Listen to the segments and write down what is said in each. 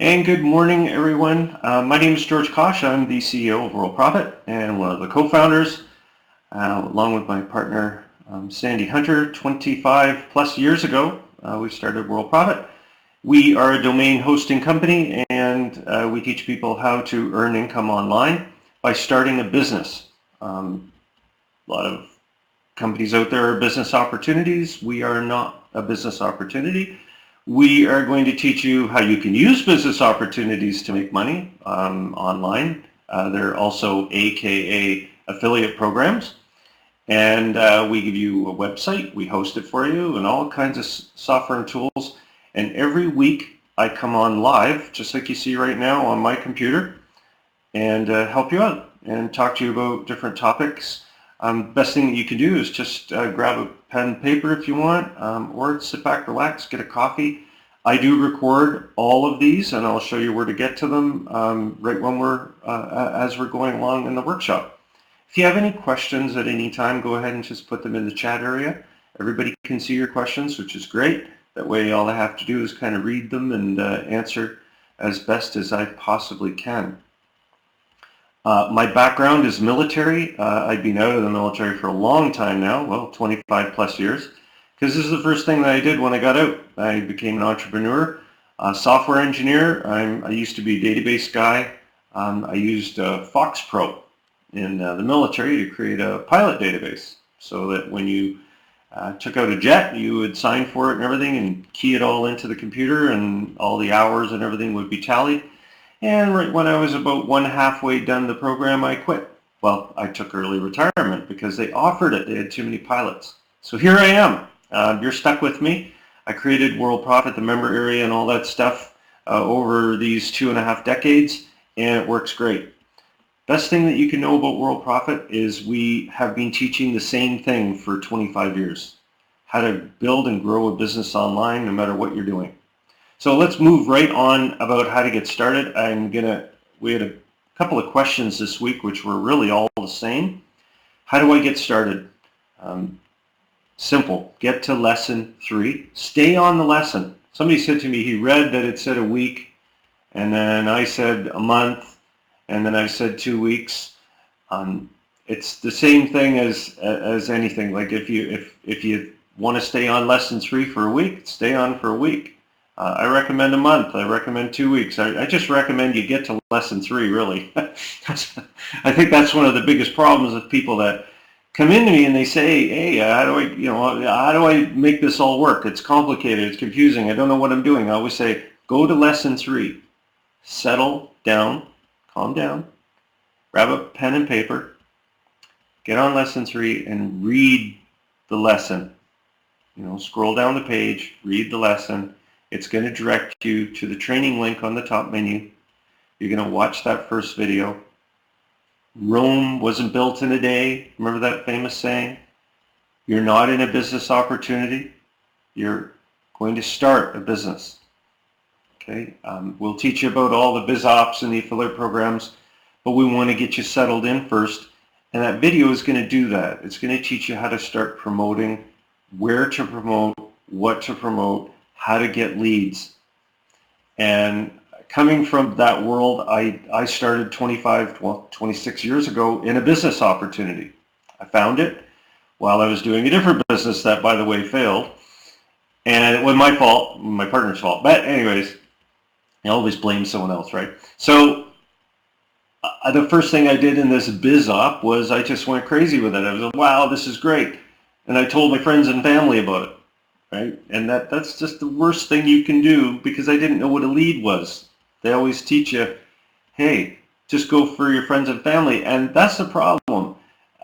And good morning, everyone. My name is George Kosch. I'm the CEO of Worldprofit and one of the co-founders, along with my partner, Sandy Hunter. 25 plus years ago, we started Worldprofit. We are a domain hosting company, and we teach people how to earn income online by starting a business. A lot of companies out there are business opportunities. We are not a business opportunity. We are going to teach you how you can use business opportunities to make money online. They're also AKA affiliate programs. And we give you a website, we host it for you, and all kinds of software and tools. And every week I come on live, just like you see right now on my computer, and help you out and talk to you about different topics. Best thing that you can do is just grab a pen and paper if you want, or sit back, relax, get a coffee. I do record all of these, and I'll show you where to get to them right when as we're going along in the workshop. If you have any questions at any time, go ahead and just put them in the chat area. Everybody can see your questions, which is great. That way all I have to do is kind of read them and answer as best as I possibly can. My background is military. I've been out of the military for a long time now, well, 25 plus years, because this is the first thing that I did when I got out. I became an entrepreneur, a software engineer. I used to be a database guy. I used Fox Pro in the military to create a pilot database so that when you took out a jet, you would sign for it and everything and key it all into the computer, and all the hours and everything would be tallied. And right when I was about halfway done the program, I quit. Well, I took early retirement because they offered it. They had too many pilots. So here I am. You're stuck with me. I created Worldprofit, the member area, and all that stuff over these 2.5 decades, and it works great. Best thing that you can know about Worldprofit is we have been teaching the same thing for 25 years. How to build and grow a business online no matter what you're doing. So let's move right on about how to get started. We had a couple of questions this week which were really all the same. How do I get started? Simple. Get to lesson 3. Stay on the lesson. Somebody said to me he read that it said a week, and then I said a month, and then I said 2 weeks. It's the same thing as anything. Like if you want to stay on lesson 3 for a week, stay on for a week. I recommend a month. I recommend 2 weeks. I just recommend you get to lesson 3, really. I think that's one of the biggest problems with people that come into me and they say, hey, how do I make this all work? It's complicated. It's confusing. I don't know what I'm doing. I always say, go to lesson 3. Settle down. Calm down. Grab a pen and paper. Get on lesson 3 and read the lesson. Scroll down the page. Read the lesson. It's going to direct you to the training link on the top menu. You're going to watch that first video. Rome wasn't built in a day. Remember that famous saying? You're not in a business opportunity. You're going to start a business. Okay? We'll teach you about all the biz ops and the affiliate programs, but we want to get you settled in first. And that video is going to do that. It's going to teach you how to start promoting, where to promote, what to promote, how to get leads. And coming from that world, I started 26 years ago in a business opportunity. I found it while I was doing a different business that, by the way, failed. And it was my fault, my partner's fault. But anyways, I always blame someone else, right? So the first thing I did in this biz op was I just went crazy with it. I was like, wow, this is great. And I told my friends and family about it. Right? And that's just the worst thing you can do, because I didn't know what a lead was. They always teach you, hey, just go for your friends and family. And that's the problem.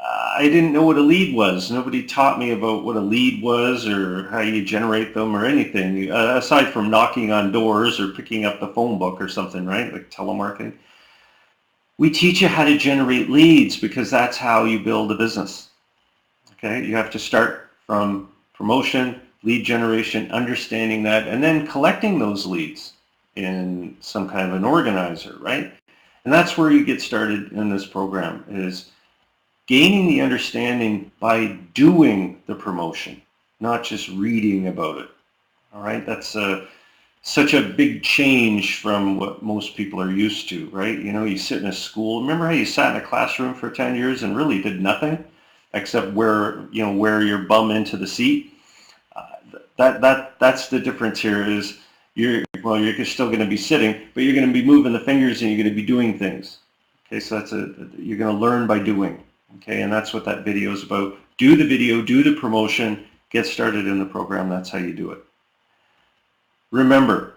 I didn't know what a lead was. Nobody taught me about what a lead was or how you generate them or anything, aside from knocking on doors or picking up the phone book or something, right? Like telemarketing. We teach you how to generate leads because that's how you build a business. Okay? You have to start from promotion, lead generation, understanding that, and then collecting those leads in some kind of an organizer, right? And that's where you get started in this program, is gaining the understanding by doing the promotion, not just reading about it. All right, that's such a big change from what most people are used to, right? You know, you sit in a school. Remember how you sat in a classroom for 10 years and really did nothing except wear your bum into the seat? That's the difference here is you're still going to be sitting, but you're going to be moving the fingers and you're going to be doing things. Okay, so you're going to learn by doing. Okay, and that's what that video is about. Do the video, do the promotion, get started in the program. That's how you do it. Remember,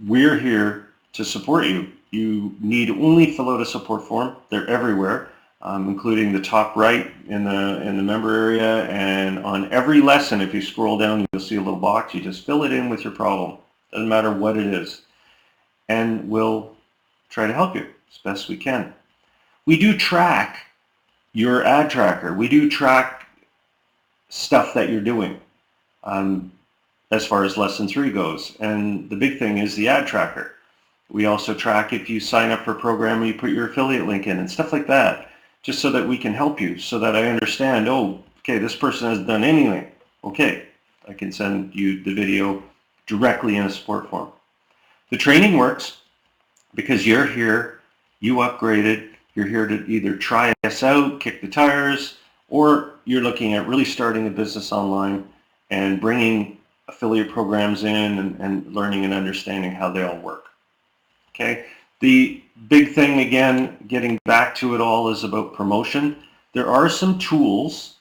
we're here to support you. You need only fill out a support form. They're everywhere, including the top right in the member area, and on every lesson, if you scroll down, you'll see a little box. You just fill it in with your problem. Doesn't matter what it is, and we'll try to help you as best we can. We do track your ad tracker. We do track stuff that you're doing as far as lesson 3 goes, and the big thing is the ad tracker. We also track if you sign up for a program and you put your affiliate link in and stuff like that, just so that we can help you, so that I understand, oh, okay, this person hasn't done anything. Okay, I can send you the video directly in a support form. The training works because you're here, you upgraded, you're here to either try us out, kick the tires, or you're looking at really starting a business online and bringing affiliate programs in and learning and understanding how they all work. Okay, the big thing, again, getting back to it all, is about promotion. There are some tools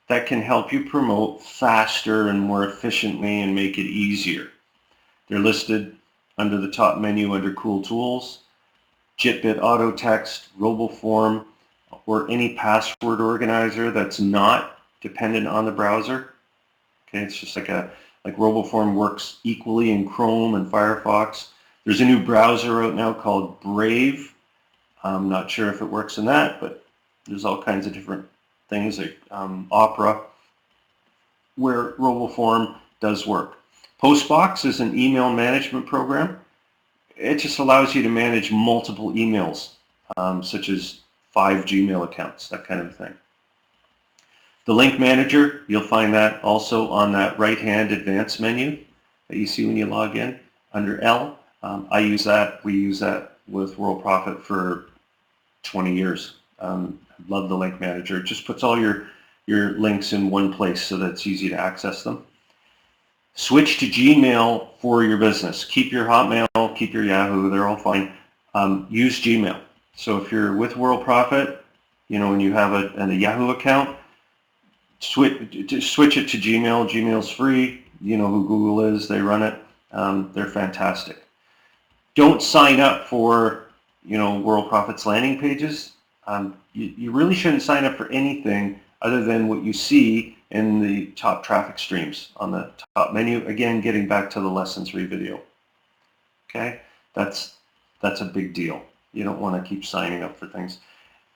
that can help you promote faster and more efficiently and make it easier. They're listed under the top menu under Cool Tools. JitBit Auto Text, RoboForm, or any password organizer that's not dependent on the browser. Okay, it's just like RoboForm works equally in Chrome and Firefox. There's a new browser out now called Brave. I'm not sure if it works in that, but there's all kinds of different things like Opera, where RoboForm does work. Postbox is an email management program. It just allows you to manage multiple emails, such as 5 Gmail accounts, that kind of thing. The link manager, you'll find that also on that right-hand advanced menu that you see when you log in under L. I use that. We use that with Worldprofit for 20 years. Love the link manager. It just puts all your links in one place so that it's easy to access them. Switch to Gmail for your business. Keep your Hotmail, keep your Yahoo, they're all fine. Use Gmail. So if you're with Worldprofit, and you have a Yahoo account, switch it to Gmail. Gmail's free. You know who Google is, they run it. They're fantastic. Don't sign up for, Worldprofit's landing pages. You really shouldn't sign up for anything other than what you see in the top traffic streams on the top menu. Again, getting back to the lesson 3 video. Okay, that's a big deal. You don't want to keep signing up for things.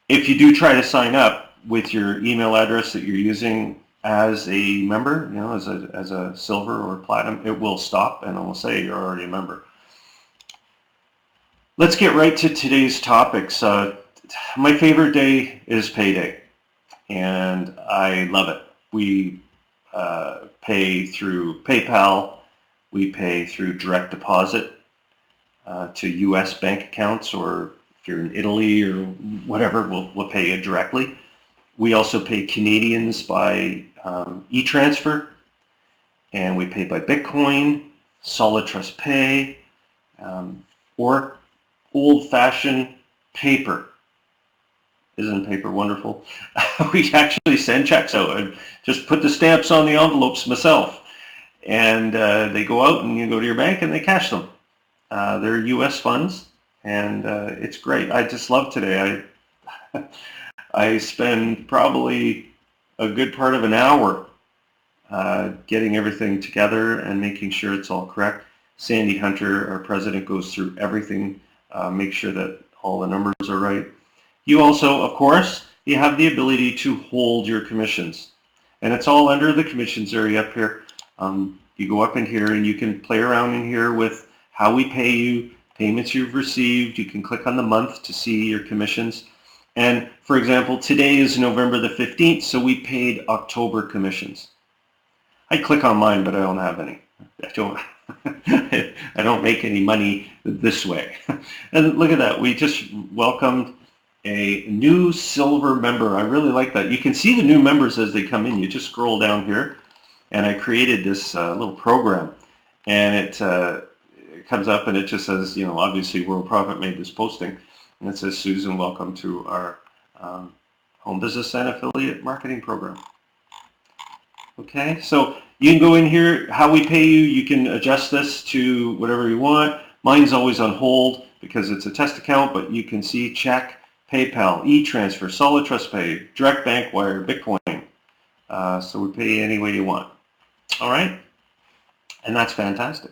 If you do try to sign up with your email address that you're using as a member, as a silver or platinum, it will stop and it will say you're already a member. Let's get right to today's topics. My favorite day is payday, and I love it. We pay through PayPal. We pay through direct deposit to U.S. bank accounts, or if you're in Italy or whatever, we'll pay you directly. We also pay Canadians by e-transfer, and we pay by Bitcoin, Solid Trust Pay, or old-fashioned paper. Isn't paper wonderful? We actually send checks out. I just put the stamps on the envelopes myself, and they go out, and you go to your bank and they cash them. They're U.S. funds, and it's great. I just love today. I spend probably a good part of an hour getting everything together and making sure it's all correct. Sandy Hunter, our president, goes through everything, make sure that all the numbers are right. You also, of course, you have the ability to hold your commissions, and it's all under the commissions area up here. You go up in here and you can play around in here with how we pay you, payments you've received. You can click on the month to see your commissions. And for example, today is November the 15th, so we paid October commissions. I click on mine, but I don't have any. I don't make any money this way. And look at that. We just welcomed a new silver member. I really like that. You can see the new members as they come in. You just scroll down here, and I created this little program, and it comes up and it just says, you know, obviously WorldProfit made this posting, and it says, Susan, welcome to our home business and affiliate marketing program. Okay, so you can go in here, how we pay you, you can adjust this to whatever you want. Mine's always on hold because it's a test account, but you can see check, PayPal, e-transfer, Solid Trust Pay, direct bank wire, Bitcoin. So we pay you any way you want. All right, and that's fantastic.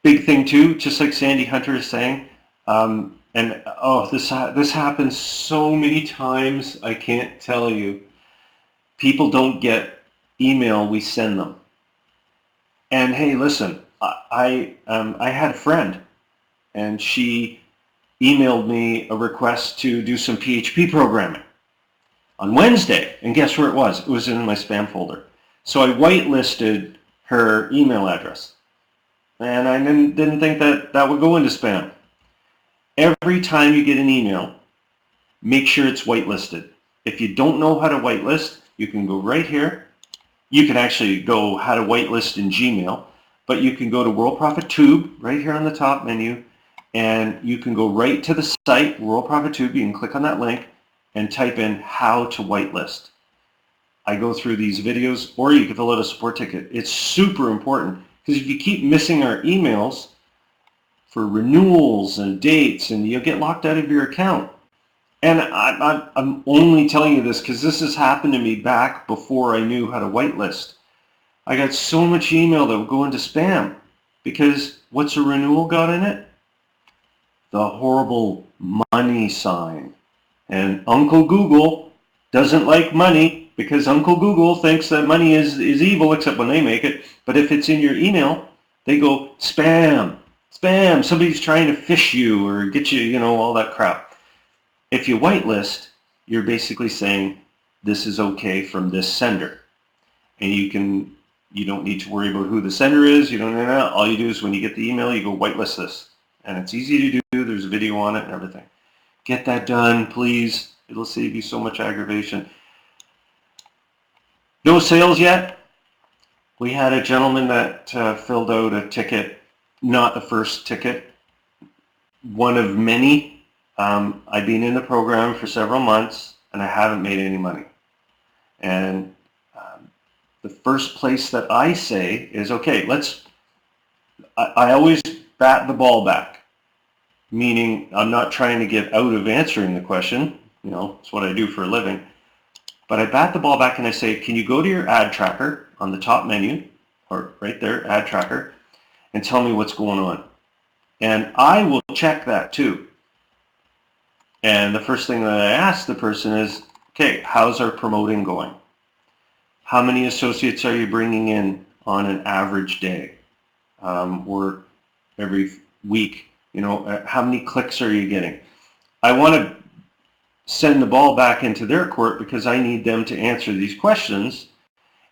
Big thing too, just like Sandy Hunter is saying, and oh, this happens so many times, I can't tell you. People don't get email we send them. And hey, listen, I had a friend, and she emailed me a request to do some PHP programming on Wednesday, and guess where it was? It was in my spam folder. So I whitelisted her email address, and I didn't think that would go into spam. Every time you get an email, make sure it's whitelisted. If you don't know how to whitelist, you can go right here. You can actually go how to whitelist in Gmail, but you can go to WorldProfit Tube right here on the top menu, and you can go right to the site, WorldProfit Tube. You can click on that link and type in how to whitelist. I go through these videos, or you can fill out a support ticket. It's super important, because if you keep missing our emails for renewals and dates, and you'll get locked out of your account. And I'm only telling you this because this has happened to me back before I knew how to whitelist. I got so much email that would go into spam because what's a renewal got in it? The horrible money sign. And Uncle Google doesn't like money because Uncle Google thinks that money is evil, except when they make it. But if it's in your email, they go spam, spam. Somebody's trying to phish you or get you, you know, all that crap. If you whitelist, you're basically saying this is okay from this sender, and you don't need to worry about who the sender is. You don't know. All you do is when you get the email, you go whitelist this, and it's easy to do. There's a video on it and everything. Get that done, please. It'll save you so much aggravation. No sales yet. We had a gentleman that filled out a ticket, not the first ticket, one of many. I've been in the program for several months, and I haven't made any money. And the first place that I say is, okay, I always bat the ball back, meaning I'm not trying to get out of answering the question. You know, it's what I do for a living. But I bat the ball back and I say, can you go to your ad tracker on the top menu, or right there, ad tracker, and tell me what's going on? And I will check that too. And the first thing that I ask the person is, okay, how's our promoting going? How many associates are you bringing in on an average day or every week? You know, how many clicks are you getting? I want to send the ball back into their court because I need them to answer these questions,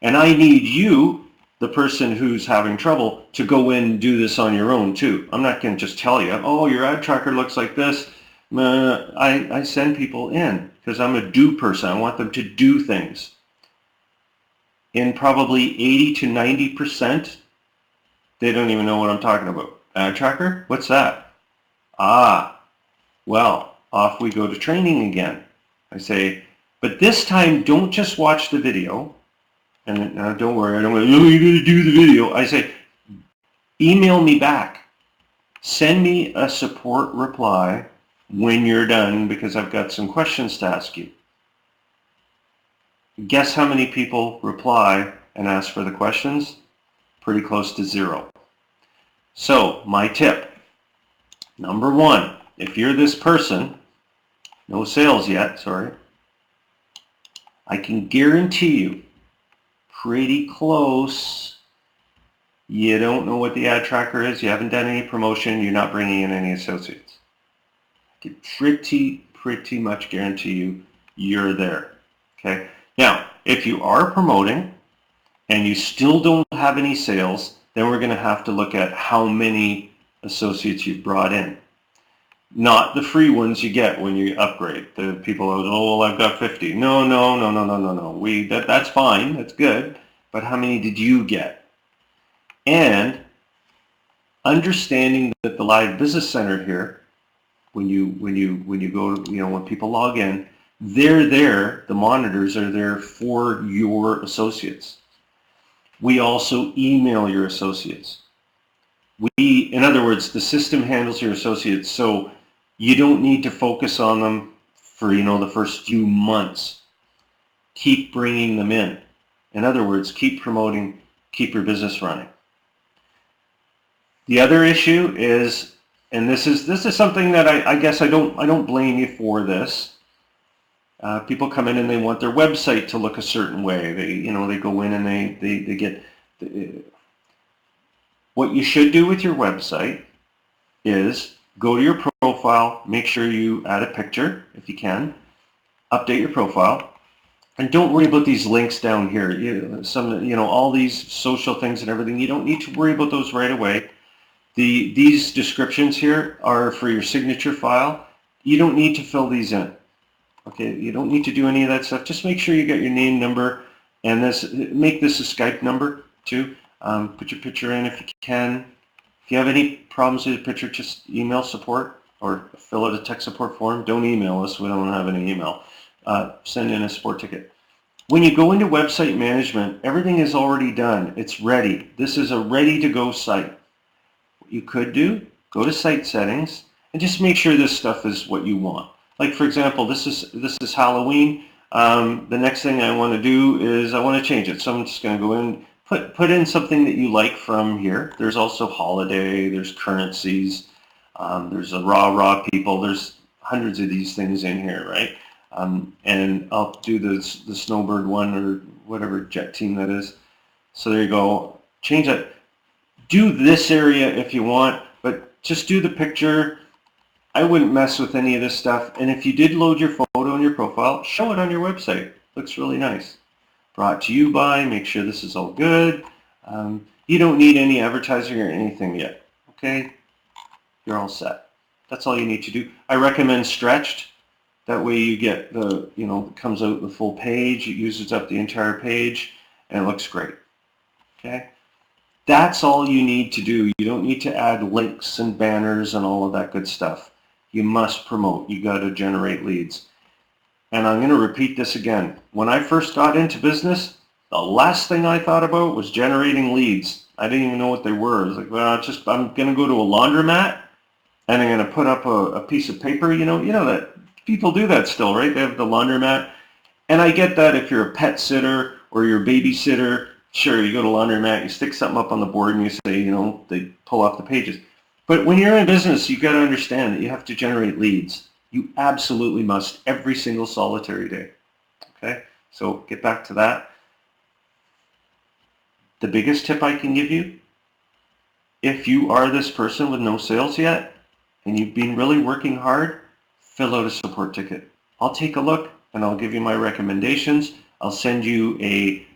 and I need you, the person who's having trouble, to go in and do this on your own too. I'm not going to just tell you, oh, your ad tracker looks like this. I send people in because I'm a do person. I want them to do things. In probably 80 to 90%, they don't even know what I'm talking about. Ad tracker? What's that? Ah, well, off we go to training again. I say, but this time don't just watch the video. And don't worry, I don't go, oh, you're going to do the video. I say, email me back. Send me a support reply when you're done because I've got some questions to ask you. Guess how many people reply and ask for the questions? Pretty close to zero. So my tip, number one, if you're this person, no sales yet, sorry, I can guarantee you pretty close. You don't know what the ad tracker is, you haven't done any promotion, you're not bringing in any associates. I can pretty much guarantee you you're there. Okay. Now, if you are promoting and you still don't have any sales, then we're going to have to look at how many associates you've brought in. Not the free ones you get when you upgrade. The people are, oh, well, I've got 50. No. That's fine. That's good. But how many did you get? And understanding that the Live Business Center here, when you go to, when people log in, they're there, the monitors are there for your associates. We also email your associates. In other words, the system handles your associates, so you don't need to focus on them for, the first few months. Keep bringing them in. In other words, keep promoting, keep your business running. The other issue is, and this is something that I guess I don't blame you for this. People come in and they want their website to look a certain way. They go in and they get. What you should do with your website is go to your profile, make sure you add a picture if you can, update your profile, and don't worry about these links down here. All these social things and everything. You don't need to worry about those right away. These descriptions here are for your signature file. You don't need to fill these in. Okay, you don't need to do any of that stuff. Just make sure you get your name, number, and make this a Skype number too. Put your picture in if you can. If you have any problems with the picture, just email support or fill out a tech support form. Don't email us. We don't have any email. Send in a support ticket. When you go into website management, everything is already done. It's ready. This is a ready-to-go site. What you could do, go to site settings and just make sure this stuff is what you want. Like, for example, this is Halloween. The next thing I want to do is I want to change it. So I'm just going to go in, put in something that you like from here. There's also holiday, there's currencies, there's a rah people. There's hundreds of these things in here, right? And I'll do the Snowbird one or whatever jet team that is. So there you go. Change that. Do this area if you want, but just do the picture. I wouldn't mess with any of this stuff. And if you did load your photo on your profile, show it on your website. Looks really nice. Brought to you by, make sure this is all good. You don't need any advertising or anything yet. Okay? You're all set. That's all you need to do. I recommend stretched. That way you get it comes out the full page. It uses up the entire page and it looks great. Okay? That's all you need to do. You don't need to add links and banners and all of that good stuff. You must promote. You got to generate leads. And I'm going to repeat this again. When I first got into business, the last thing I thought about was generating leads. I didn't even know what they were. I was like, well, I'm going to go to a laundromat and I'm going to put up a piece of paper. You know that people do that still, right? They have the laundromat. And I get that if you're a pet sitter or you're a babysitter, sure, you go to laundromat, you stick something up on the board and you say, they pull off the pages. But when you're in business, you've got to understand that you have to generate leads. You absolutely must every single solitary day. Okay? So get back to that. The biggest tip I can give you, if you are this person with no sales yet and you've been really working hard, fill out a support ticket. I'll take a look and I'll give you my recommendations. I'll send you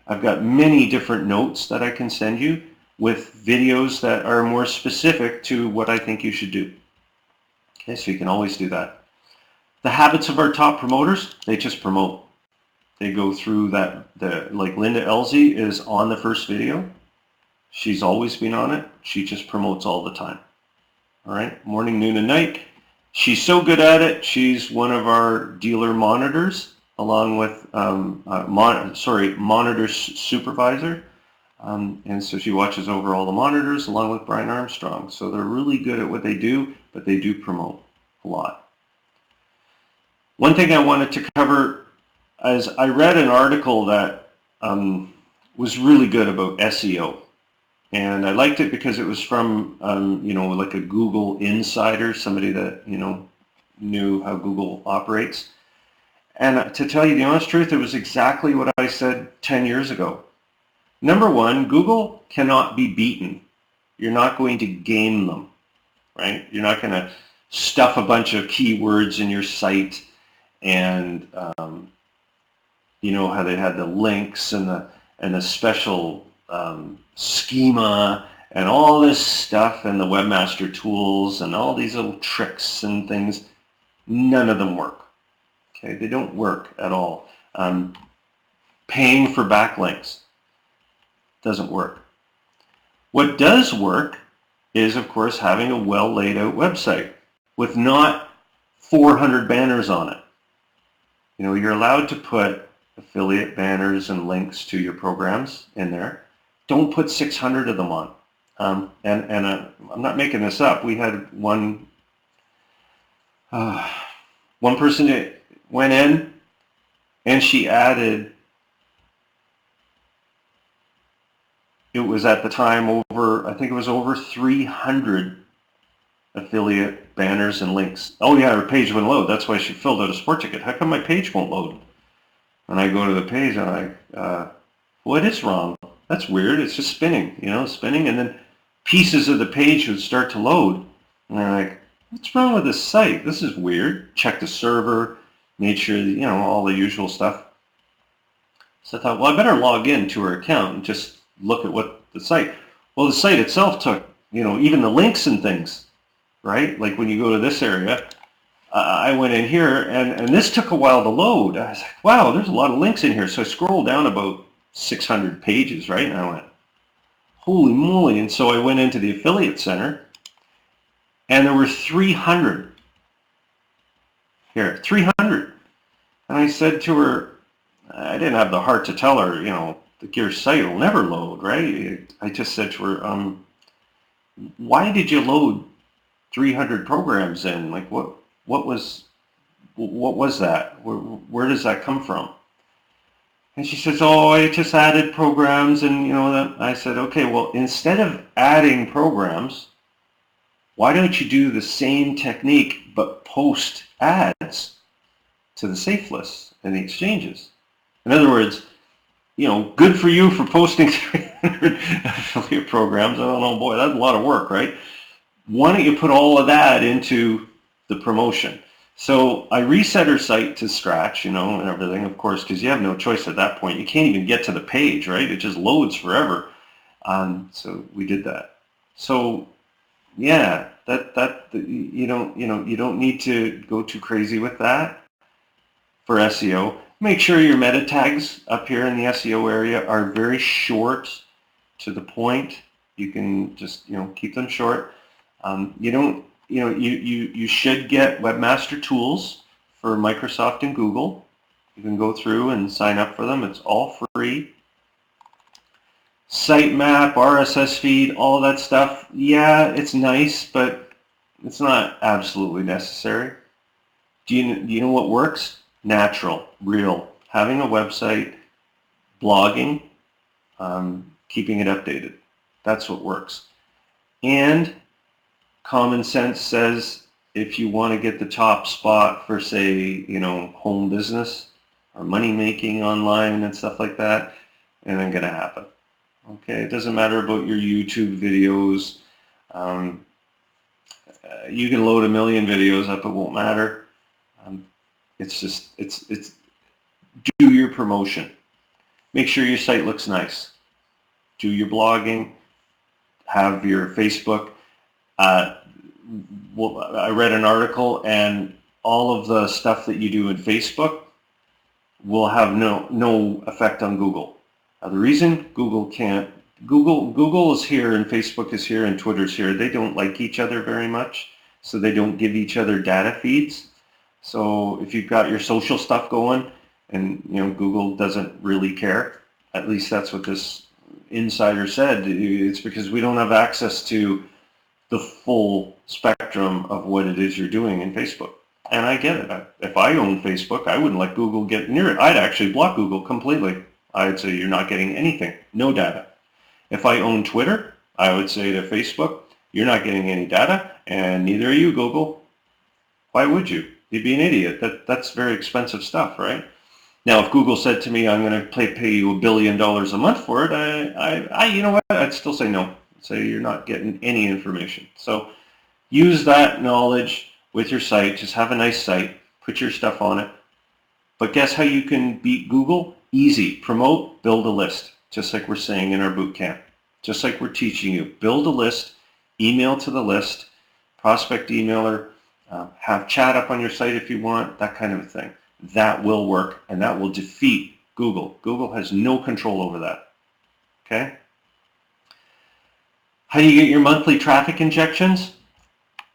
I've got many different notes that I can send you with videos that are more specific to what I think you should do. Okay, so you can always do that. The habits of our top promoters, they just promote. They go through that, like Linda Elsie is on the first video. She's always been on it. She just promotes all the time. All right, morning, noon, and night. She's so good at it, she's one of our dealer monitors, along with monitor supervisor. And so she watches over all the monitors along with Brian Armstrong. So they're really good at what they do, but they do promote a lot. One thing I wanted to cover is I read an article that was really good about SEO. And I liked it because it was from, like a Google insider, somebody that, knew how Google operates. And to tell you the honest truth, it was exactly what I said 10 years ago. Number one, Google cannot be beaten. You're not going to game them, right? You're not going to stuff a bunch of keywords in your site and, how they had the links and and the special schema and all this stuff and the webmaster tools and all these little tricks and things, none of them work. Okay, they don't work at all. Paying for backlinks doesn't work. What does work is, of course, having a well laid out website with not 400 banners on it. You know, you're allowed to put affiliate banners and links to your programs in there. Don't put 600 of them on. I'm not making this up. We had one person that went in and she added, it was at the time I think it was over 300 affiliate banners and links. Oh yeah, her page wouldn't load. That's why she filled out a support ticket. How come my page won't load? And I go to the page and I'm like, what is wrong? That's weird. It's just spinning, spinning, and then pieces of the page would start to load. And I'm like, what's wrong with this site? This is weird. Check the server, made sure that, all the usual stuff. So I thought, well, I better log in to her account and just look at what the site. Well, the site itself took, even the links and things, right? Like when you go to this area, I went in here and this took a while to load. I was like, wow, there's a lot of links in here. So I scrolled down about 600 pages, right? And I went, holy moly. And so I went into the affiliate center and there were 300 here, 300. And I said to her, I didn't have the heart to tell her, your site will never load, right? I just said to her, why did you load 300 programs in? Like what was that? Where does that come from? And she says, oh, I just added programs and that. I said, okay, well, instead of adding programs, why don't you do the same technique but post ads to the safe lists and the exchanges? In other words, good for you for posting 300 affiliate programs. I don't know, boy, that's a lot of work, right? Why don't you put all of that into the promotion? So I reset her site to scratch, and everything, of course, because you have no choice at that point. You can't even get to the page, right? It just loads forever. So we did that. So yeah, you don't need to go too crazy with that for SEO. Make sure your meta tags up here in the SEO area are very short, to the point. You can just keep them short. You should get webmaster tools for Microsoft and Google. You can go through and sign up for them. It's all free. Sitemap, RSS feed, all that stuff. Yeah, it's nice, but it's not absolutely necessary. Do you know what works? Natural, real. Having a website, blogging, keeping it updated. That's what works. And common sense says if you want to get the top spot for, say, home business or money making online and stuff like that, it ain't going to happen. Okay, it doesn't matter about your YouTube videos. You can load a million videos up, it won't matter. It's do your promotion. Make sure your site looks nice. Do your blogging. Have your Facebook. I read an article, and all of the stuff that you do in Facebook will have no effect on Google. The reason Google is here and Facebook is here and Twitter's here, they don't like each other very much, so they don't give each other data feeds. So if you've got your social stuff going and Google doesn't really care, at least that's what this insider said, it's because we don't have access to the full spectrum of what it is you're doing in Facebook. And I get it. If I owned Facebook, I wouldn't let Google get near it. I'd actually block Google completely. I'd say you're not getting anything, no data. If I own Twitter, I would say to Facebook, you're not getting any data, and neither are you, Google. Why would you? You'd be an idiot. That's very expensive stuff, right? Now, if Google said to me, I'm going to pay you $1 billion a month for it, you know what? I'd still say no. Say you're not getting any information. So use that knowledge with your site. Just have a nice site. Put your stuff on it. But guess how you can beat Google? Easy. Promote, build a list. just like we're saying in our bootcamp, just like we're teaching you. Build a list, email to the list, prospect emailer, have chat up on your site if you want, that kind of a thing. That will work, and that will defeat Google. Google has no control over that. Okay? How do you get your monthly traffic injections?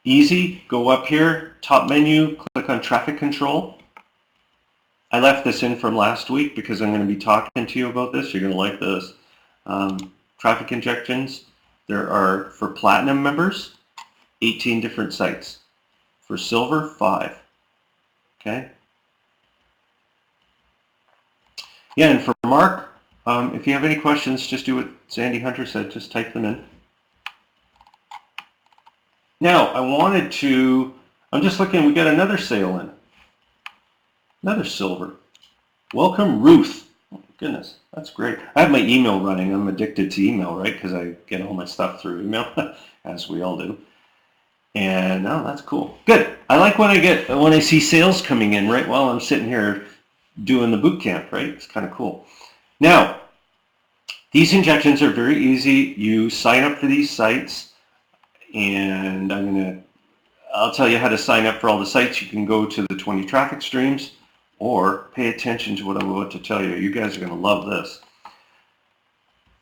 Easy. Go up here, top menu, click on traffic control. I left this in from last week because I'm going to be talking to you about this. You're going to like this. Traffic injections. There are, for platinum members, 18 different sites. For silver, 5. Okay? Yeah, and for Mark, if you have any questions, just do what Sandy Hunter said. Just type them in. Now, I'm just looking, we got another sale in. Another silver. Welcome, Ruth. Oh, goodness, that's great. I have my email running. I'm addicted to email, right? Because I get all my stuff through email, as we all do. And, oh, that's cool. Good. I like when I see sales coming in, right, while I'm sitting here doing the boot camp, right? It's kind of cool. Now, these injections are very easy. You sign up for these sites, and I'll tell you how to sign up for all the sites. You can go to the 20 traffic streams, or pay attention to what I'm about to tell you. You guys are going to love this.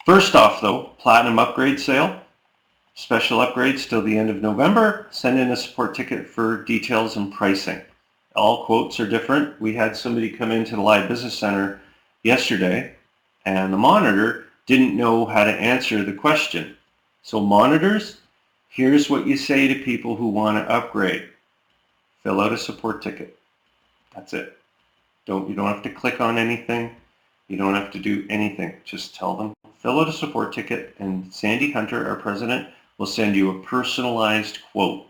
First off, though, Platinum Upgrade Sale. Special upgrades till the end of November. Send in a support ticket for details and pricing. All quotes are different. We had somebody come into the Live Business Center yesterday, and the monitor didn't know how to answer the question. So monitors, here's what you say to people who want to upgrade. Fill out a support ticket. That's it. You don't have to click on anything. You don't have to do anything. Just tell them, fill out a support ticket, and Sandy Hunter, our president, will send you a personalized quote.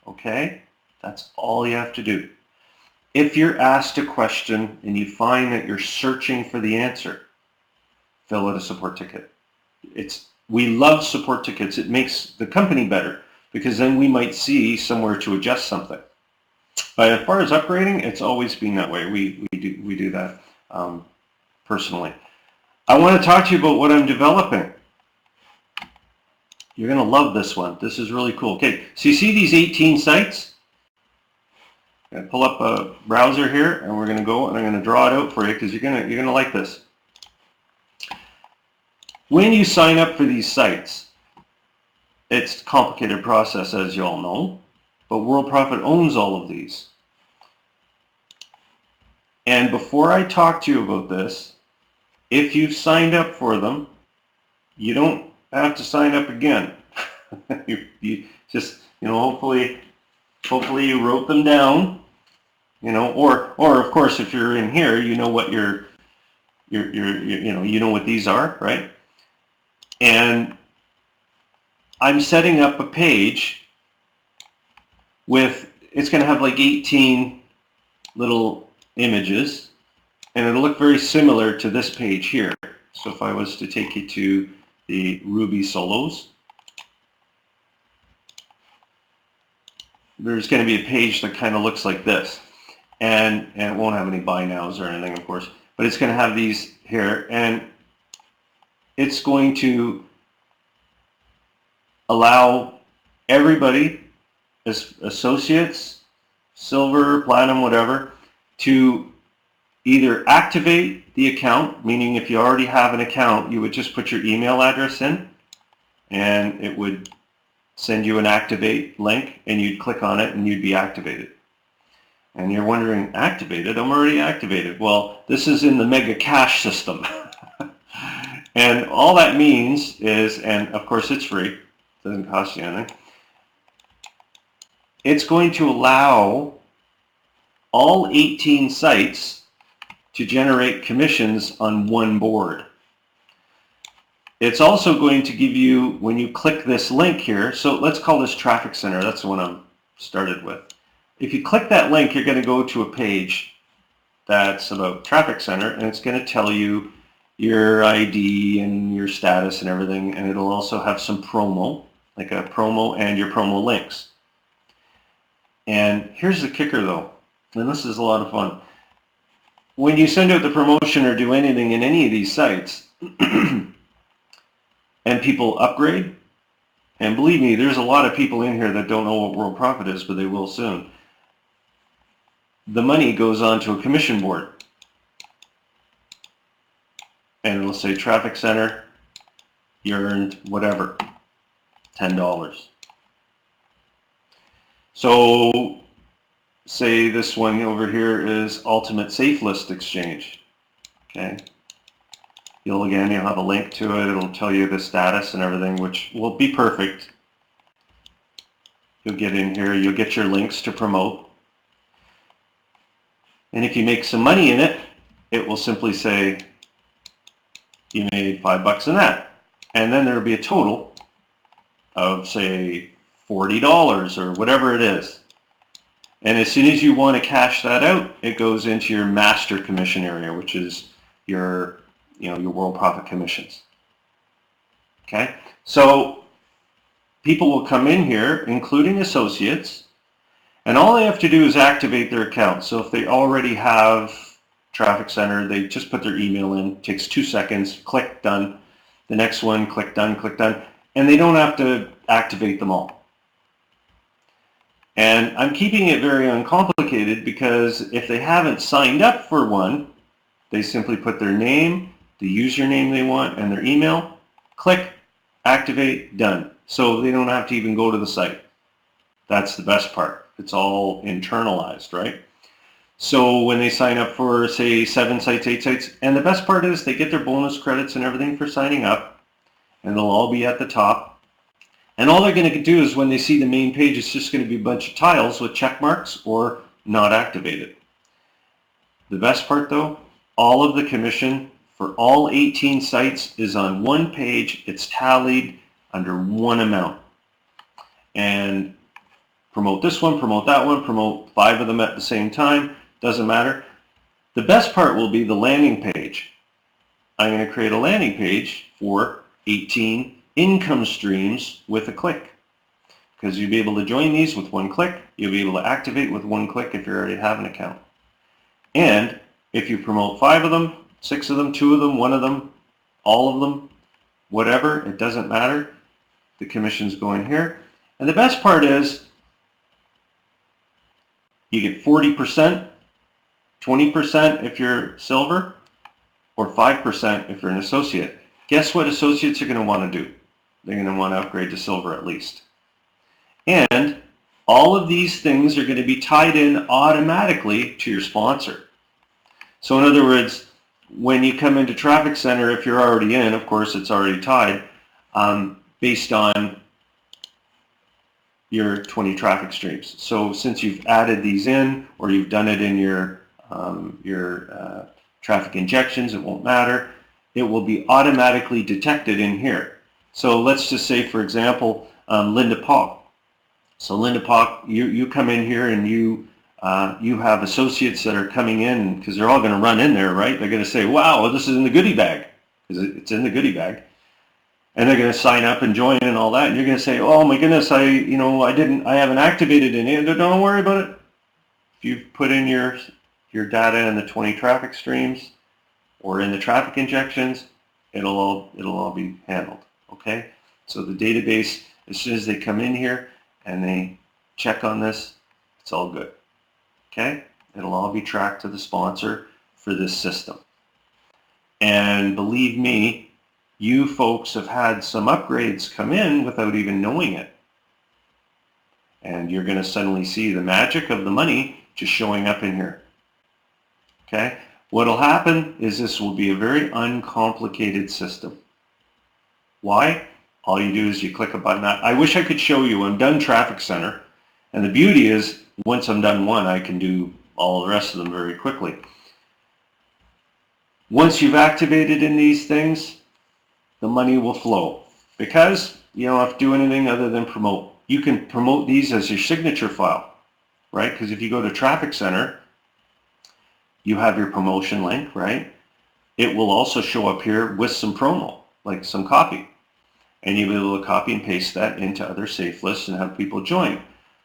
Okay? That's all you have to do. If you're asked a question and you find that you're searching for the answer, fill out a support ticket. We love support tickets. It makes the company better because then we might see somewhere to adjust something. But as far as upgrading, it's always been that way. We do that personally. I want to talk to you about what I'm developing. You're going to love this one. This is really cool. Okay, so you see these 18 sites? I'm going to pull up a browser here, and we're going to go, and I'm going to draw it out for you because you're going to like this. When you sign up for these sites, it's a complicated process, as you all know, but Worldprofit owns all of these. And before I talk to you about this, if you've signed up for them, you don't have to sign up again. you just, hopefully you wrote them down, or of course if you're in here, you know what you know what these are, right? And I'm setting up a page with, it's going to have like 18 little images, and it'll look very similar to this page here. So if I was to take you to the Ruby Solos, there's going to be a page that kind of looks like this, and it won't have any buy nows or anything, of course, but it's going to have these here, and it's going to allow everybody, associates, silver, platinum, whatever, to either activate the account, meaning if you already have an account, you would just put your email address in, and it would send you an activate link, and you'd click on it, and you'd be activated. And you're wondering, activated? I'm already activated. Well, this is in the mega cache system. And all that means is, and of course it's free, it doesn't cost you anything, it's going to allow all 18 sites to generate commissions on one board. It's also going to give you, when you click this link here, so let's call this Traffic Center, that's the one I'm started with. If you click that link, you're going to go to a page that's about Traffic Center, and it's going to tell you your ID and your status and everything, and it'll also have some promo, like a promo and your promo links. And here's the kicker though, and this is a lot of fun. When you send out the promotion or do anything in any of these sites, and people upgrade, and believe me, there's a lot of people in here that don't know what Worldprofit is, but they will soon. The money goes on to a commission board. And it'll say traffic center, you earned whatever, $10. So say this one over here is Ultimate Safe List Exchange. Okay. You'll have a link to it. It'll tell you the status and everything, which will be perfect. You'll get in here, you'll get your links to promote. And if you make some money in it, it will simply say you made $5 in that. And then there will be a total of, say, $40 or whatever it is. And as soon as you want to cash that out, it goes into your master commission area, which is your Worldprofit commissions. Okay? So people will come in here, including associates, and all they have to do is activate their account. So if they already have Traffic Center, they just put their email in, takes 2 seconds, click done. The next one, click done, and they don't have to activate them all. And I'm keeping it very uncomplicated because if they haven't signed up for one, they simply put their name, the username they want, and their email, click, activate, done. So they don't have to even go to the site. That's the best part. It's all internalized, right? So when they sign up for, say, 7 sites, 8 sites, and the best part is they get their bonus credits and everything for signing up, and they'll all be at the top. And all they're going to do is when they see the main page, it's just going to be a bunch of tiles with check marks or not activated. The best part though, all of the commission for all 18 sites is on one page. It's tallied under one amount. And promote this one, promote that one, promote 5 of them at the same time. Doesn't matter. The best part will be the landing page. I'm going to create a landing page for 18 income streams with a click. Because you'll be able to join these with one click. You'll be able to activate with one click if you already have an account. And if you promote 5 of them, 6 of them, 2 of them, 1 of them, all of them, whatever, it doesn't matter. The commission's going here. And the best part is you get 40%, 20% if you're silver, or 5% if you're an associate. Guess what associates are going to want to do? They're going to want to upgrade to silver at least. And all of these things are going to be tied in automatically to your sponsor. So in other words, when you come into Traffic Center, if you're already in, of course it's already tied, based on your 20 traffic streams. So since you've added these in, or you've done it in your traffic injections, it won't matter. It will be automatically detected in here. So let's just say, for example, Linda Paul. So Linda Paul, you come in here and you have associates that are coming in, because they're all going to run in there, right? They're going to say, wow, this is in the goodie bag, because it's in the goodie bag. And they're going to sign up and join and all that. And you're going to say, oh my goodness, I haven't activated any. Don't worry about it. If you've put in your data in the 20 traffic streams or in the traffic injections, it'll all be handled. Okay? So the database, as soon as they come in here and they check on this, it's all good. Okay? It'll all be tracked to the sponsor for this system. And believe me, you folks have had some upgrades come in without even knowing it. And you're going to suddenly see the magic of the money just showing up in here. Okay? What will happen is this will be a very uncomplicated system. Why? All you do is you click a button. I wish I could show you. I'm done Traffic Center. And the beauty is, once I'm done one, I can do all the rest of them very quickly. Once you've activated in these things, the money will flow, because you don't have to do anything other than promote. You can promote these as your signature file, right? Because if you go to Traffic Center, you have your promotion link, right? It will also show up here with some promo, like some copy. And you'll be able to copy and paste that into other safe lists and have people join.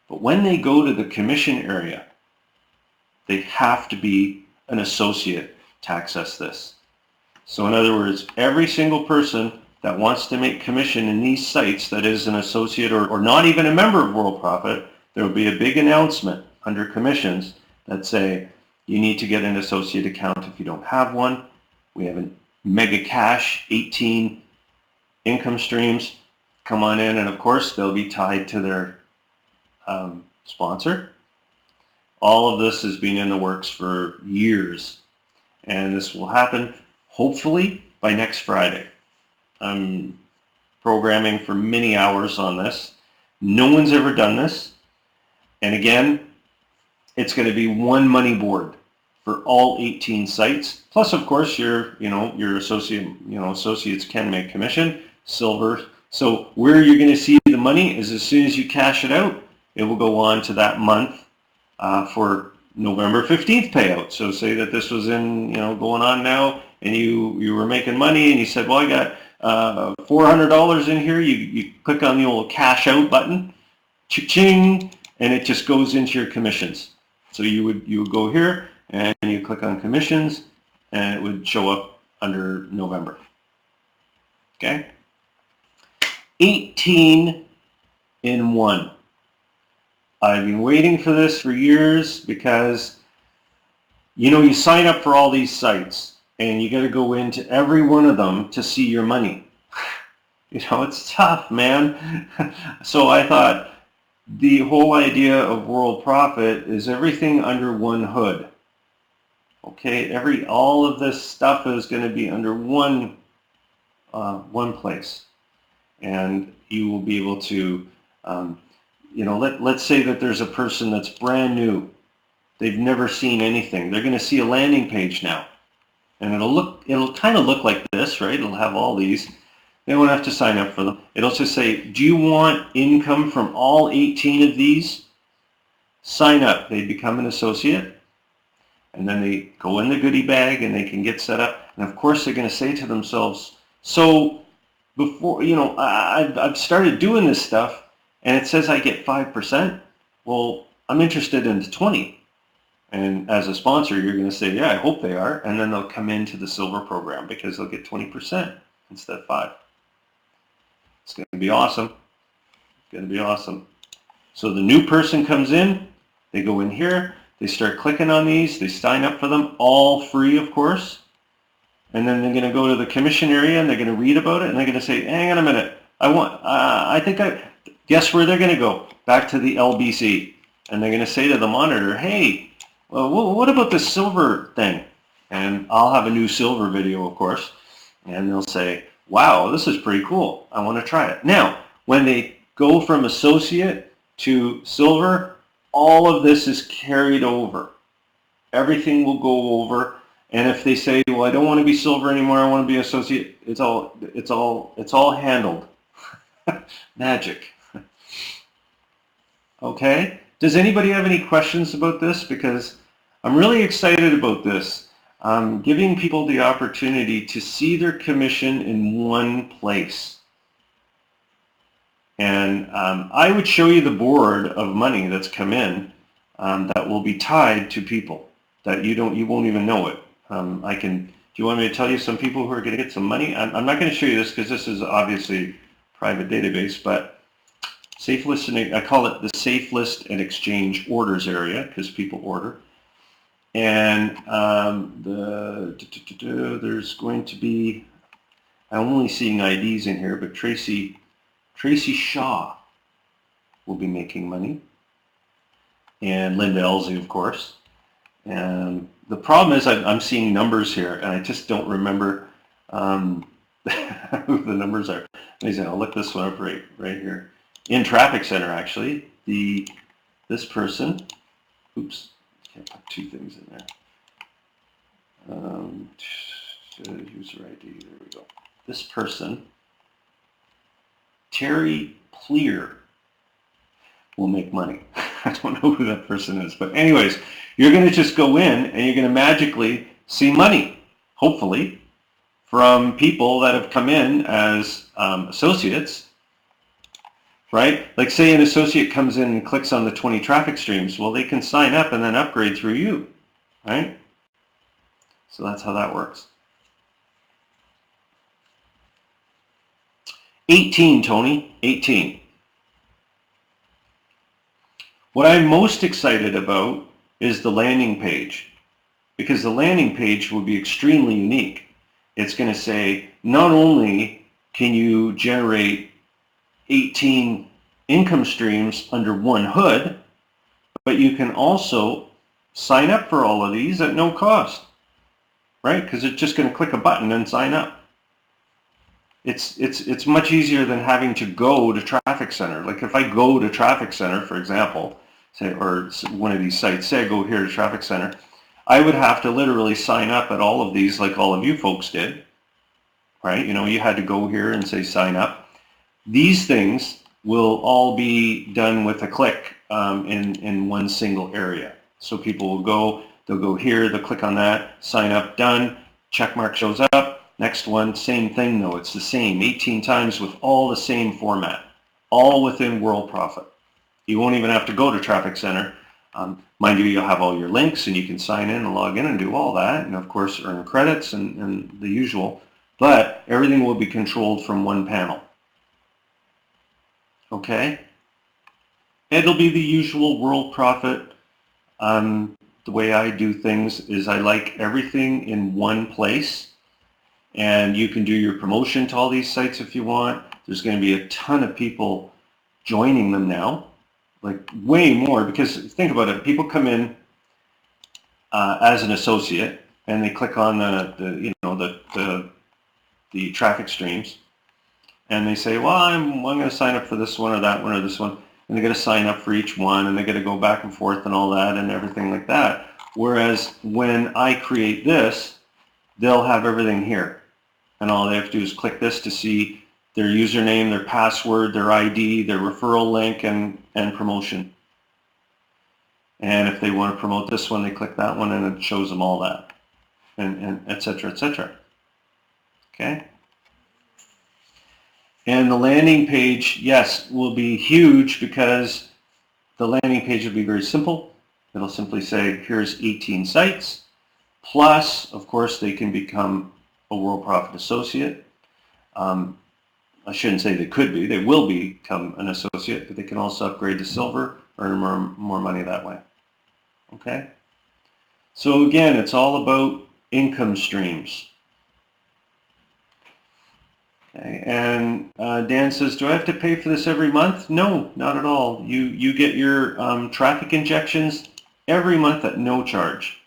But when they go to the commission area, they have to be an associate to access this. So in other words, every single person that wants to make commission in these sites that is an associate or not even a member of WorldProfit, there will be a big announcement under commissions that say you need to get an associate account if you don't have one. We have a mega cash, 18 income streams. Come on in, and of course they'll be tied to their sponsor. All of this has been in the works for years, and this will happen hopefully by next Friday. I'm programming for many hours on this. No one's ever done this, and again, it's going to be one money board for all 18 sites. Plus, of course, your associates can make commission, silver. So where you're going to see the money is as soon as you cash it out, it will go on to that month for November 15th payout. So say that this was in, going on now, and you were making money, and you said, well, I got $400 in here. You click on the old cash out button, cha-ching, and it just goes into your commissions. So you would go here, and you click on commissions, and it would show up under November. Okay? 18 in one. I've been waiting for this for years because, you sign up for all these sites and you got to go into every one of them to see your money. It's tough, man. So I thought the whole idea of WorldProfit is everything under one hood. Okay, all of this stuff is going to be under one place, and you will be able to, let's say that there's a person that's brand new. They've never seen anything. They're going to see a landing page now, and it'll kind of look like this, right? It'll have all these. They won't have to sign up for them. It'll just say, do you want income from all 18 of these? Sign up. They become an associate, and then they go in the goodie bag and they can get set up. And of course, they're going to say to themselves, so before, I've started doing this stuff and it says I get 5%. Well, I'm interested in the 20. And as a sponsor, you're going to say, yeah, I hope they are. And then they'll come into the silver program because they'll get 20% instead of 5. It's going to be awesome. It's going to be awesome. So the new person comes in, they go in here, they start clicking on these, they sign up for them, all free, of course. And then they're going to go to the commission area and they're going to read about it and they're going to say, hang on a minute, guess where they're going to go? Back to the LBC. And they're going to say to the monitor, hey, well, what about this silver thing? And I'll have a new silver video, of course. And they'll say, wow, this is pretty cool. I want to try it. Now, when they go from associate to silver, all of this is carried over. Everything will go over. And if they say, well, I don't want to be silver anymore, I want to be associate, it's all handled. Magic. Okay? Does anybody have any questions about this? Because I'm really excited about this. Giving people the opportunity to see their commission in one place. And I would show you the board of money that's come in that will be tied to people that you won't even know it. Do you want me to tell you some people who are going to get some money? I'm not going to show you this because this is obviously a private database, but safe list, I call it the safe list and exchange orders area because people order. And there's going to be, I'm only seeing IDs in here, but Tracy Shaw will be making money. And Linda Elsie, of course. And the problem is I'm seeing numbers here, and I just don't remember who the numbers are. I'll look this one up right here. In Traffic Center, actually, this person, oops, can't put two things in there. User ID, there we go. This person, Terry Pleer, will make money. I don't know who that person is, but anyways, you're going to just go in and you're going to magically see money, hopefully, from people that have come in as associates, right? Like say an associate comes in and clicks on the 20 traffic streams, well, they can sign up and then upgrade through you, right? So that's how that works. 18, Tony, 18. What I'm most excited about is the landing page, because the landing page will be extremely unique. It's going to say, not only can you generate 18 income streams under one hood, but you can also sign up for all of these at no cost, right? Because it's just going to click a button and sign up. It's much easier than having to go to Traffic Center. Like if I go to Traffic Center, for example, say, or one of these sites, say I go here to Traffic Center, I would have to literally sign up at all of these like all of you folks did, right? You know, you had to go here and say sign up. These things will all be done with a click in one single area. So people will go, they'll go here, they'll click on that, sign up, done, check mark shows up. Next one, same thing though, it's the same, 18 times with all the same format, all within Worldprofit. You won't even have to go to Traffic Center. Mind you, you'll have all your links and you can sign in and log in and do all that, and of course earn credits and the usual, but everything will be controlled from one panel. Okay? It'll be the usual Worldprofit. The way I do things is I like everything in one place. And you can do your promotion to all these sites if you want. There's going to be a ton of people joining them now, like way more, because think about it. People come in as an associate and they click on the traffic streams, and they say, well, I'm going to sign up for this one or that one or this one, and they're going to sign up for each one, and they're going to go back and forth and all that and everything like that. Whereas when I create this, they'll have everything here. And all they have to do is click this to see their username, their password, their ID, their referral link, and promotion. And if they want to promote this one, they click that one and it shows them all that, and et cetera, et cetera. Okay? And the landing page, yes, will be huge because the landing page will be very simple. It'll simply say, here's 18 sites. Plus, of course, they can become a Worldprofit Associate. I shouldn't say they could be. They will become an associate, but they can also upgrade to silver, earn more money that way. Okay? So again, it's all about income streams. Okay, and Dan says, do I have to pay for this every month? No, not at all. You get your traffic injections every month at no charge.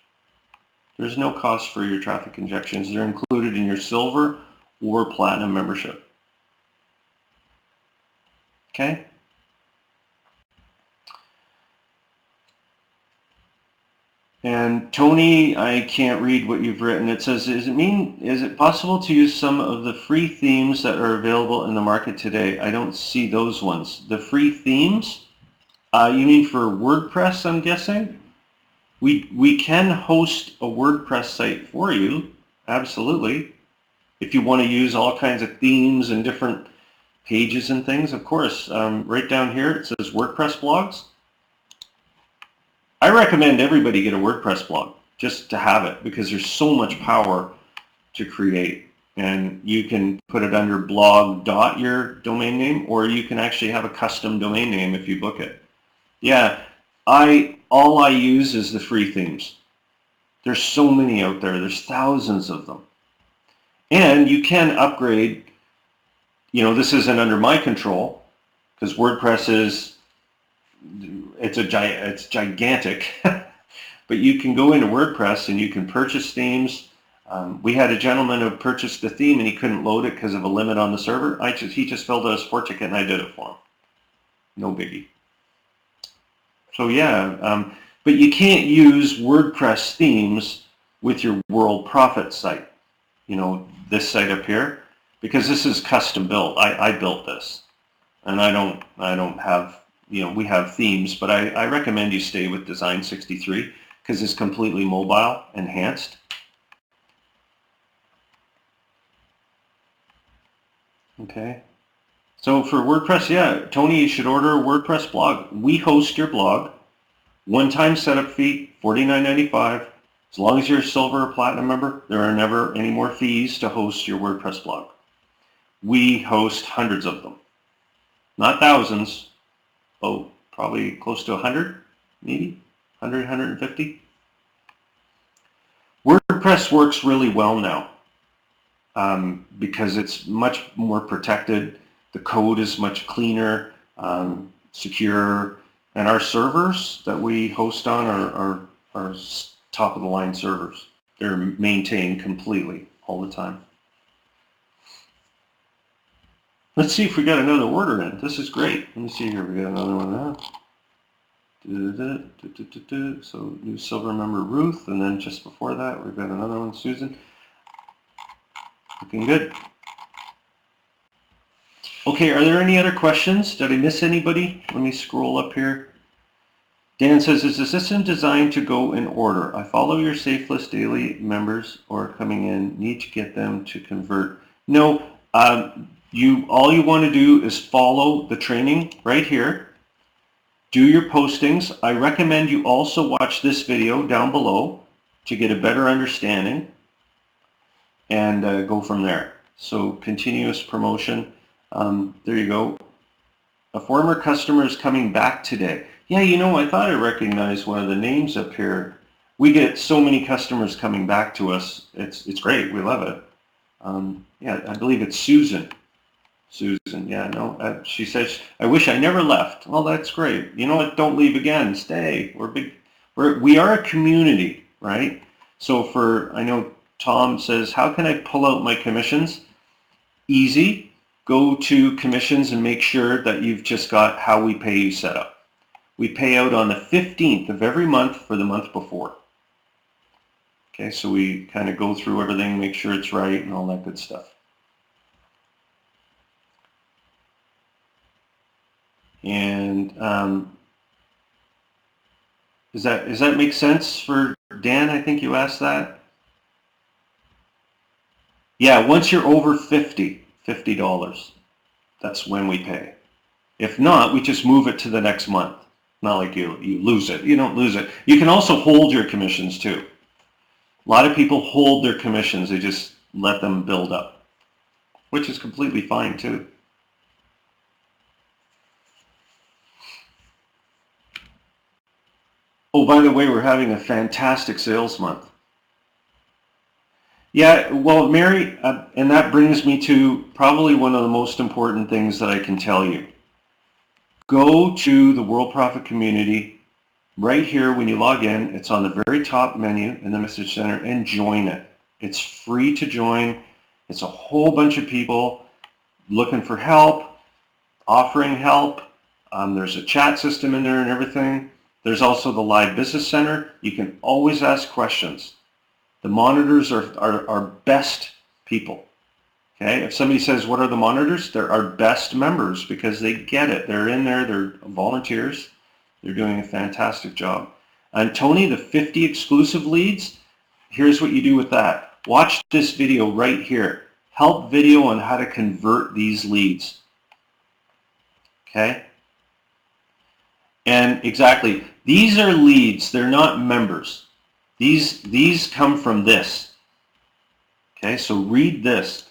There's no cost for your traffic injections. They're included in your silver or platinum membership. Okay? And Tony, I can't read what you've written. It says, is it possible to use some of the free themes that are available in the market today? I don't see those ones. The free themes? You mean for WordPress, I'm guessing? We can host a WordPress site for you, absolutely. If you want to use all kinds of themes and different pages and things, of course. Right down here it says WordPress Blogs. I recommend everybody get a WordPress blog just to have it, because there's so much power to create. And you can put it under blog dot your domain name, or you can actually have a custom domain name if you book it. Yeah, all I use is the free themes. There's so many out there. There's thousands of them. And you can upgrade. You know, this isn't under my control because WordPress it's gigantic. But you can go into WordPress and you can purchase themes. We had a gentleman who purchased a theme and he couldn't load it because of a limit on the server. He just filled out a support ticket and I did it for him. No biggie. So yeah, but you can't use WordPress themes with your Worldprofit site. You know, this site up here, because this is custom built. I built this, and I don't have, you know, we have themes, but I recommend you stay with Design 63 because it's completely mobile enhanced. Okay. So for WordPress, yeah, Tony, you should order a WordPress blog. We host your blog. One-time setup fee, $49.95. As long as you're a silver or platinum member, there are never any more fees to host your WordPress blog. we host hundreds of them. Not thousands, oh, probably close to 100, maybe 100, 150. WordPress works really well now because it's much more protected. The code is much cleaner, secure, and our servers that we host on are top of the line servers. They're maintained completely all the time. Let's see if we got another order in. This is great. Let me see here. We got another one now. So new silver member Ruth, and then just before that we've got another one, Susan. Looking good. Okay, are there any other questions? Did I miss anybody? Let me scroll up here. Dan says, is the system designed to go in order? I follow your safe list daily members or coming in, need to get them to convert. No, all you want to do is follow the training right here. Do your postings. I recommend you also watch this video down below to get a better understanding and go from there. So continuous promotion. There you go. A former customer is coming back today. Yeah, you know, I thought I recognized one of the names up here. We get so many customers coming back to us. It's great. We love it. Yeah, I believe it's Susan. Susan, yeah, no, she says, I wish I never left. Well, that's great. You know what? Don't leave again. Stay. We are a community, right? So I know Tom says, how can I pull out my commissions? Easy. Go to commissions and make sure that you've just got how we pay you set up. We pay out on the 15th of every month for the month before. Okay, so we kind of go through everything, make sure it's right and all that good stuff. And does that make sense for Dan? I think you asked that. Yeah, once you're over $50, that's when we pay. If not, we just move it to the next month. Not like you lose it. You don't lose it. You can also hold your commissions too. A lot of people hold their commissions. They just let them build up, which is completely fine too. Oh, by the way, we're having a fantastic sales month. Yeah, well, Mary, and that brings me to probably one of the most important things that I can tell you. Go to the Worldprofit community right here when you log in. It's on the very top menu in the message center, and join it. It's free to join. It's a whole bunch of people looking for help, offering help. There's a chat system in there and everything. There's also the live business center. You can always ask questions. The monitors are our best people. Okay, if somebody says, what are the monitors? They're our best members because they get it. They're in there, they're volunteers. They're doing a fantastic job. And Tony, the 50 exclusive leads, here's what you do with that. Watch this video right here. Help video on how to convert these leads. Okay? And exactly, these are leads, they're not members. These come from this. Okay, so read this.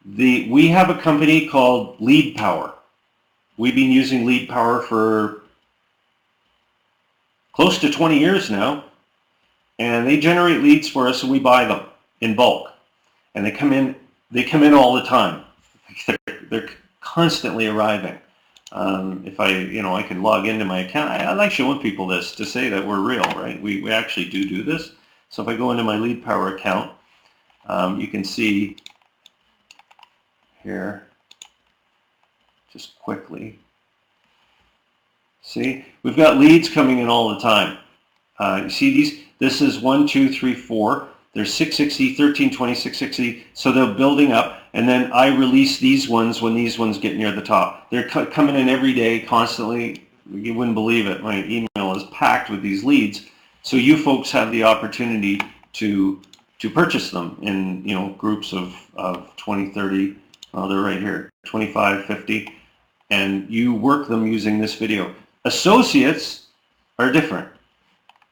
We have a company called Lead Power. We've been using Lead Power for close to 20 years now, and they generate leads for us and we buy them in bulk. And they come in all the time. They're constantly arriving. If I can log into my account, I like showing people this to say that we're real, right? We actually do this. So if I go into my Lead Power account, you can see here, just quickly. See, we've got leads coming in all the time. You see these? This is 1, 2, 3, 4. There's 660, 1320, 660. So they're building up, and then I release these ones when these ones get near the top. They're coming in every day, constantly. You wouldn't believe it. My email is packed with these leads. So you folks have the opportunity to purchase them in groups of 20, 30. Oh, they're right here, 25, 50, and you work them using this video. Associates are different.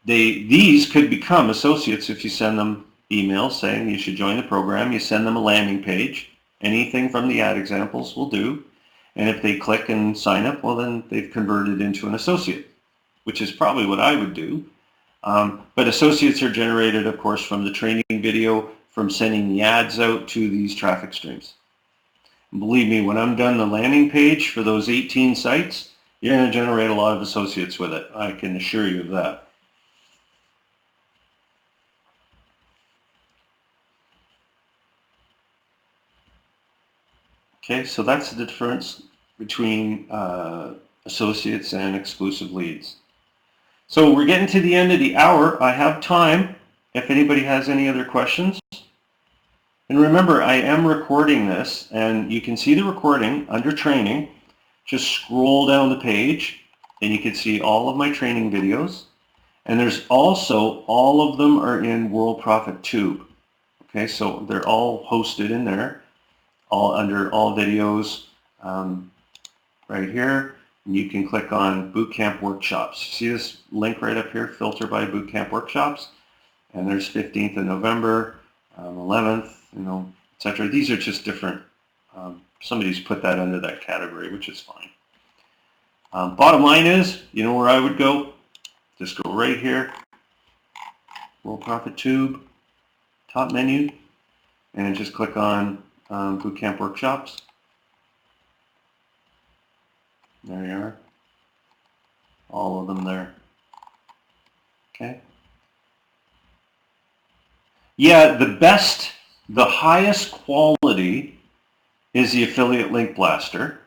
These could become associates if you send them emails saying you should join the program. You send them a landing page, anything from the ad examples will do. And if they click and sign up, well, then they've converted into an associate, which is probably what I would do. But associates are generated, of course, from the training video, from sending the ads out to these traffic streams. And believe me, when I'm done the landing page for those 18 sites, you're going to generate a lot of associates with it. I can assure you of that. Okay, so that's the difference between associates and exclusive leads. So we're getting to the end of the hour. I have time if anybody has any other questions. And remember, I am recording this, and you can see the recording under training. Just scroll down the page, and you can see all of my training videos. And there's also, all of them are in Worldprofit Tube. Okay, so they're all hosted in there, all under all videos right here. And you can click on Bootcamp Workshops. See this link right up here, filter by Bootcamp Workshops? And there's 15th of November, 11th, etc. These are just different. Somebody's put that under that category, which is fine. Bottom line is, you know where I would go? Just go right here, Worldprofit Tube, top menu, and just click on Bootcamp Workshops. There you are. All of them there. Okay. Yeah, the highest quality is the Affiliate Link Blaster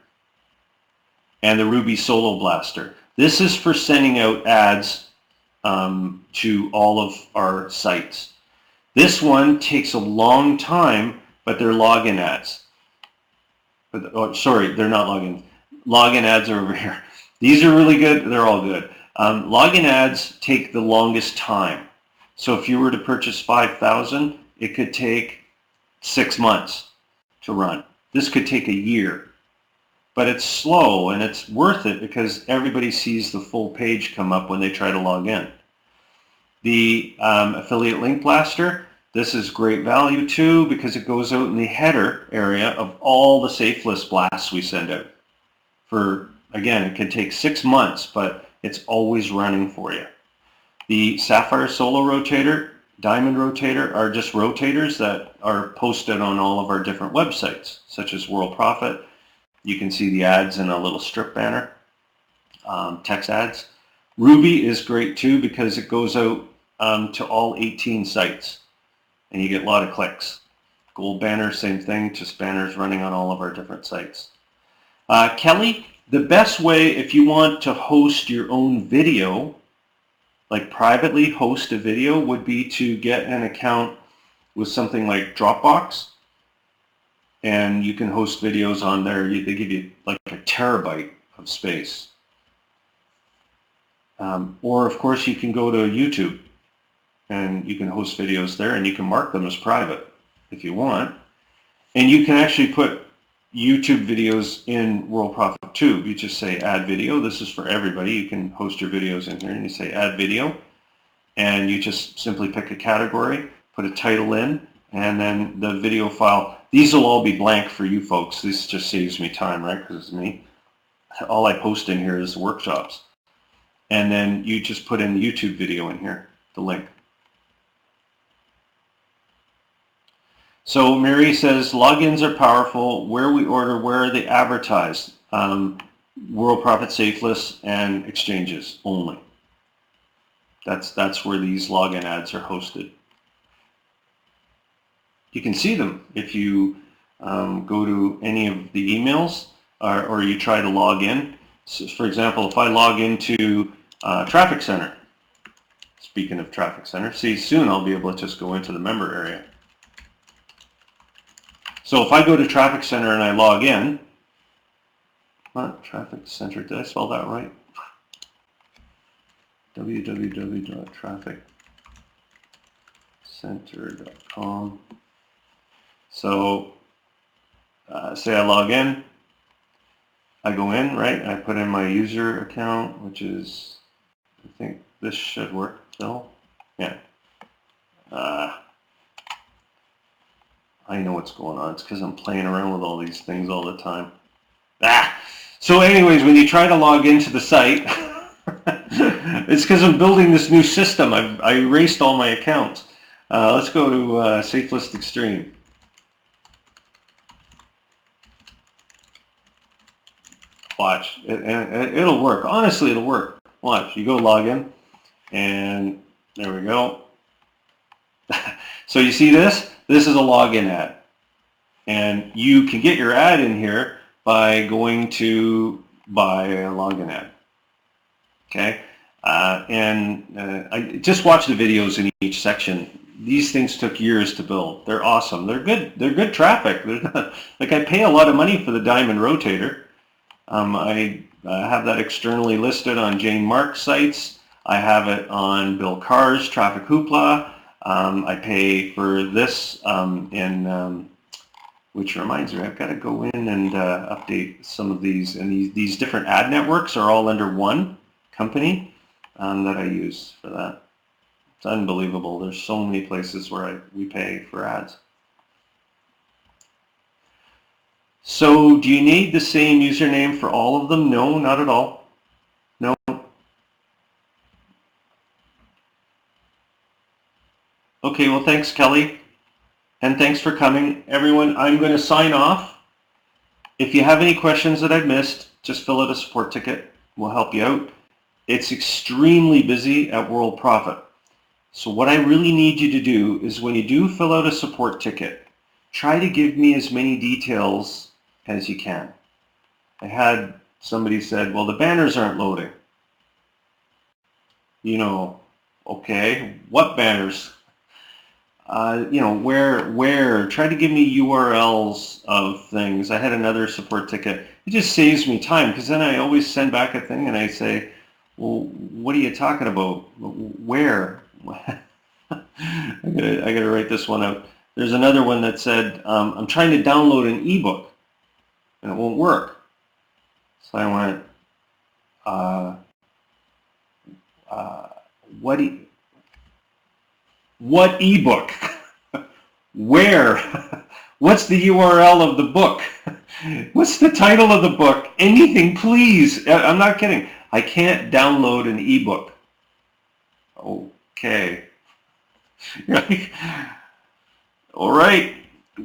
and the Ruby Solo Blaster. This is for sending out ads to all of our sites. This one takes a long time, but they're login ads. Sorry, they're not login. Login ads are over here. These are really good. They're all good. Login ads take the longest time. So if you were to purchase 5,000, it could take 6 months to run. This could take a year. But it's slow, and it's worth it because everybody sees the full page come up when they try to log in. The Affiliate Link Blaster, this is great value too because it goes out in the header area of all the safe list blasts we send out. Again, it can take 6 months, but it's always running for you. The Sapphire Solo Rotator, Diamond Rotator are just rotators that are posted on all of our different websites, such as Worldprofit. You can see the ads in a little strip banner, text ads. Ruby is great too because it goes out to all 18 sites, and you get a lot of clicks. Gold banner, same thing, just banners running on all of our different sites. Kelly, the best way if you want to host your own video, like privately host a video, would be to get an account with something like Dropbox, and you can host videos on there. They give you like a terabyte of space. Or of course you can go to YouTube and you can host videos there, and you can mark them as private if you want. And you can actually put YouTube videos in Worldprofit Tube. You just say add video. This is for everybody. You can host your videos in here, and you say add video, and you just simply pick a category, put a title in, and then the video file. These will all be blank for you folks. This just saves me time, right? Because it's me. All I post in here is the workshops. And then you just put in the YouTube video in here, the link. So Mary says, logins are powerful. Where we order, where are they advertised? Worldprofit safe lists and exchanges only. That's where these login ads are hosted. You can see them if you go to any of the emails or you try to log in. So for example, if I log into Traffic Center, speaking of Traffic Center, see, soon I'll be able to just go into the member area. So if I go to Traffic Center and I log in, not Traffic Center, did I spell that right? www.trafficcenter.com. So say I log in, I go in, right? I put in my user account, which is, I think this should work, Phil. Yeah. I know what's going on. It's because I'm playing around with all these things all the time. So anyways, when you try to log into the site, it's because I'm building this new system. I erased all my accounts. Let's go to Safe List Extreme. Watch, it'll work. Honestly, it'll work. Watch, you go log in, and there we go. So you see this? This is a login ad. And you can get your ad in here by going to buy a login ad. Okay? I just watch the videos in each section. These things took years to build. They're awesome. They're good. They're good traffic. They're not, like, I pay a lot of money for the diamond rotator. I have that externally listed on Jane Mark's sites. I have it on Bill Carr's Traffic Hoopla. I pay for this which reminds me, I've got to go in and update some of these. And these different ad networks are all under one company that I use for that. It's unbelievable. There's so many places where we pay for ads. So do you need the same username for all of them? No, not at all. No. Okay, well, thanks, Kelly. And thanks for coming. Everyone, I'm going to sign off. If you have any questions that I've missed, just fill out a support ticket. We'll help you out. It's extremely busy at Worldprofit. So what I really need you to do is when you do fill out a support ticket, try to give me as many details as you can. I had somebody said, well, the banners aren't loading. You know, okay, what banners? You know, where, try to give me URLs of things. I had another support ticket. It just saves me time because then I always send back a thing and I say, well, what are you talking about? Where? I gotta write this one out. There's another one that said, I'm trying to download an ebook and it won't work. So I went, what ebook? Where? What's the URL of the book? What's the title of the book? Anything, please. I'm not kidding. I can't download an ebook. Okay. All right.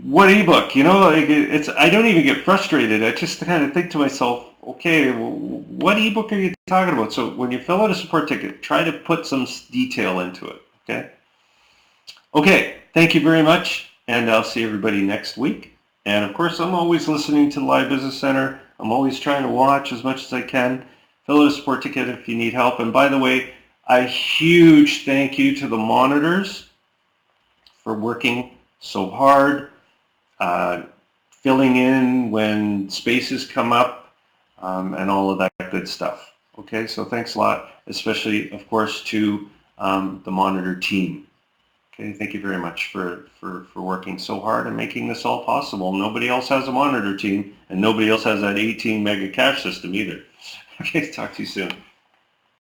What ebook? You know, like I don't even get frustrated. I just kind of think to myself, okay, well, what ebook are you talking about? So when you fill out a support ticket, try to put some detail into it. Okay. Okay. Thank you very much, and I'll see everybody next week. And of course, I'm always listening to the Live Business Center. I'm always trying to watch as much as I can. Fill out a support ticket if you need help. And by the way, a huge thank you to the monitors for working so hard, filling in when spaces come up, and all of that good stuff. Okay, so thanks a lot, especially, of course, to the monitor team. Okay, thank you very much for working so hard and making this all possible. Nobody else has a monitor team, and nobody else has that 18 mega cache system either. Okay, talk to you soon.